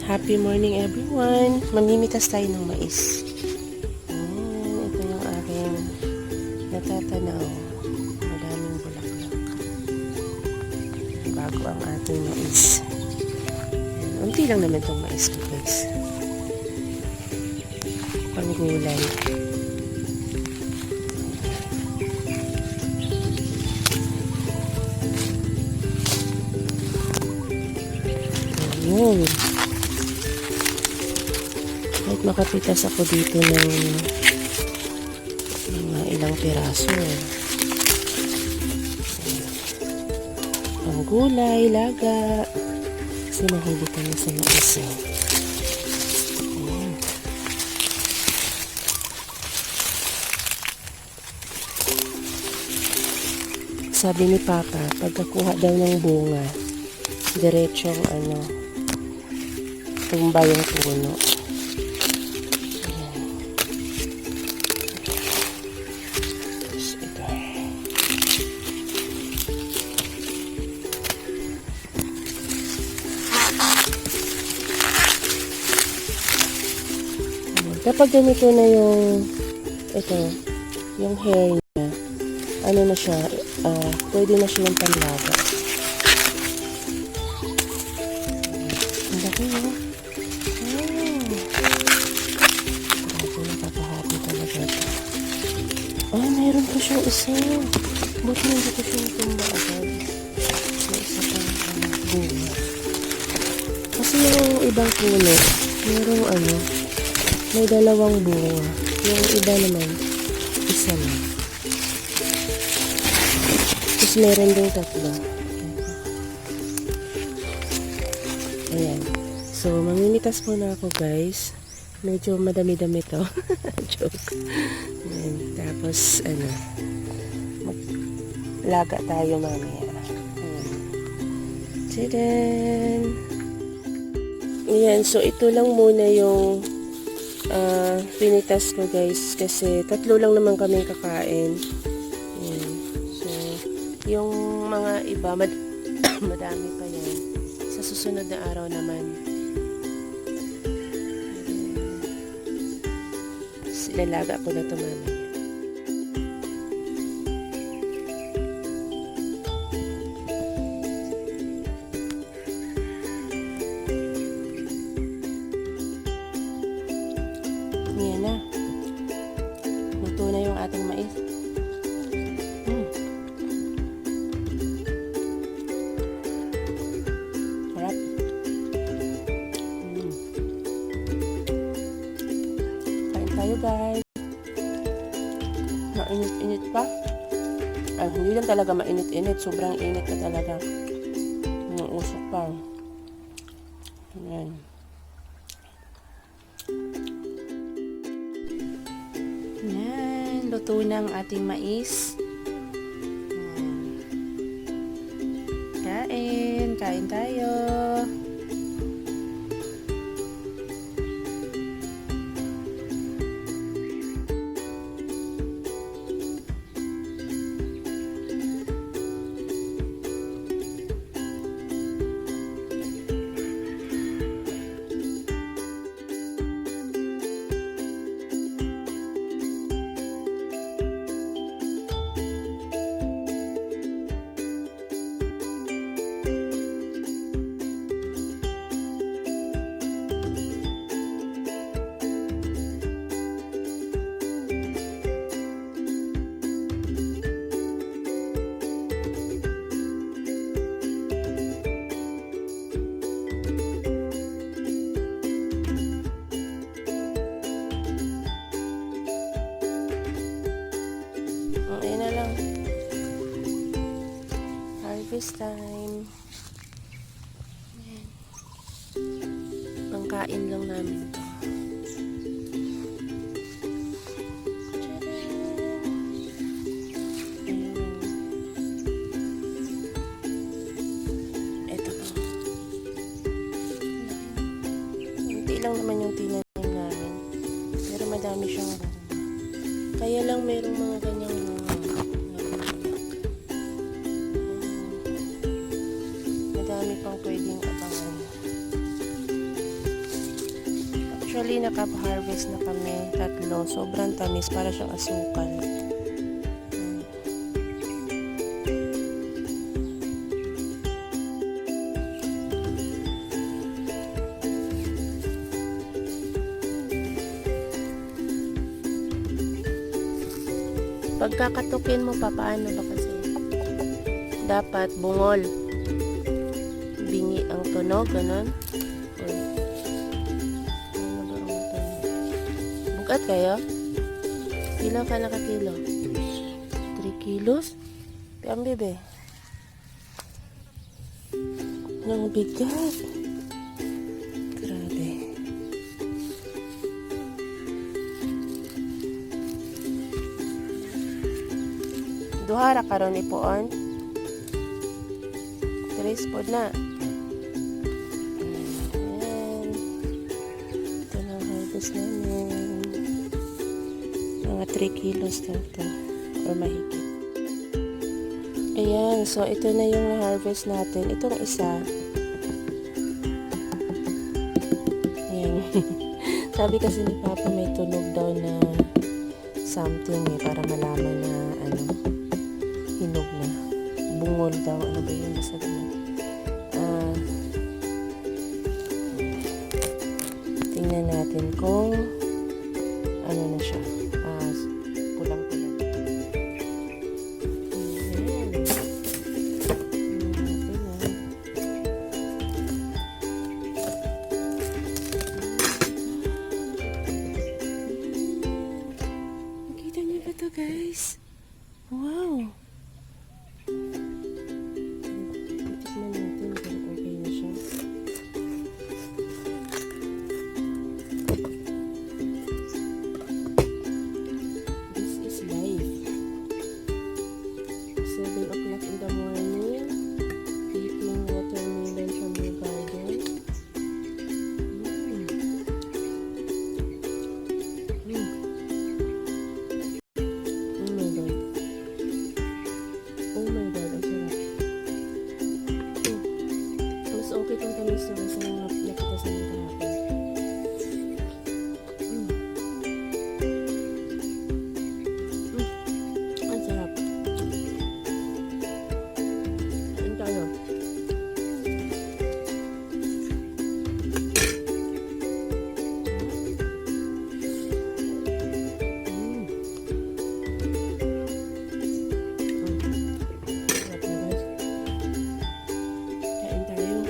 Happy morning everyone! Mamimitas tayo ng mais. Ito yung aking natatanaw. Maraming bulaklak. Bago ang ating mais. Unti lang naman itong mais ko guys. Panggulay. Ayun. Kahit makapitas ako dito ng mga ilang piraso. Ang gulay, laga. Kasi mahilig kami sa mais. Sabi ni Papa, pagkakuha daw ng bunga, diretsong tumba yung puno. Ayan. Tapos ito. Ayan. Kapag ganito na yung hair niya, na siya, pwede na siya yung panlaga. Ang laki yun. Mayroon pa siyang isa. Buti hindi ko siya natumba agad. May isa pang bunga. Kasi yung ibang puno, may dalawang bunga. Yung iba naman, isa lang. Tapos meron ding tatlo. Ayan. So, mamimitas muna ako guys. Medyo madami-dami to. Joke. Ayan. Tapos, maglaga tayo mamaya. Tadaan! Ayan. So, ito lang muna yung pinitas ko guys. Kasi tatlo lang naman kami kakain. Ayan. So, yung mga iba, madami pa yan. Sa susunod na araw naman. Lalaga ko na ito mamaya. Yan na. Luto na yung ating mais. Sarap. Kain tayo guys. Mainit-init pa. Hindi lang talaga mainit-init. Sobrang init na talaga. Yung usok pa. Ayan. Ayan. Luto na ang ating mais. Ayan. Kain tayo. Ayan na lang. Harvest time. Ayan. Pangkain lang namin ito. Ito po. Hindi lang naman yung tinanim namin. Pero madami siyang bunga. Kaya lang merong mga ganyang madami pang pwedeng abangan. Actually, nakap-harvest na kami 3. Sobrang tamis, para siyang asukal. Pagkakatukin mo pa, paano ba kasi? Dapat bungol. Bingi ang tunog, ganun. Uy. Ano ba ang tunog? Bugat kayo? Ilan ka nakakilo? 3 kilos? Ang bebe. Ang bigat. Grabe. Duhara karon ipuon. 3 pod na. Ayan. Ito na ang harvest namin. Mga 3 kilos na ito. Or mahigit. Ayan. So, ito na yung harvest natin. Itong isa. Ayan. Sabi kasi ni Papa may tunog daw na something para malaman na hinog na. Bungol daw. Ano ba yun? Basta ganun. Tingnan natin kung ano na siya. Pulang-pulang. Ayan. Nakita niyo ba ito, guys? Wow! Tikman natin kung okay na siya. This is live. 7 o'clock in the morning. Taking watermelon from your garden. Oh my God, ang sarap. Mas okay kung tamis na sa mga nakita sa mga kahapon. Ang sarap. Kain tayo. Sarap na, guys. Kain tayo.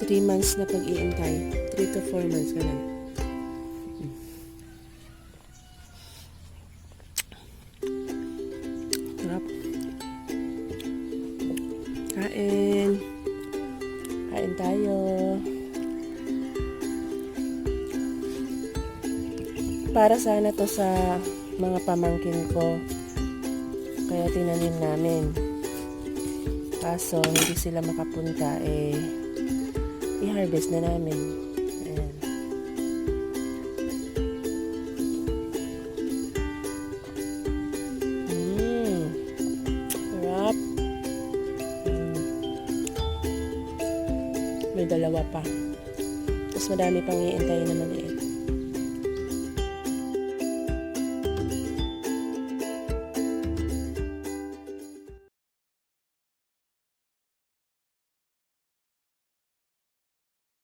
3 months na pag-iintay. 3 to 4 months ka na. Sarap. Kain. Kain tayo. Para sana to sa mga pamangkin ko. Kaya tinanim namin. Kaso, hindi sila makapunta, i-harvest na namin. Ayan. Sarap. May 2 pa. Tapos madami pang iintayin na maliit.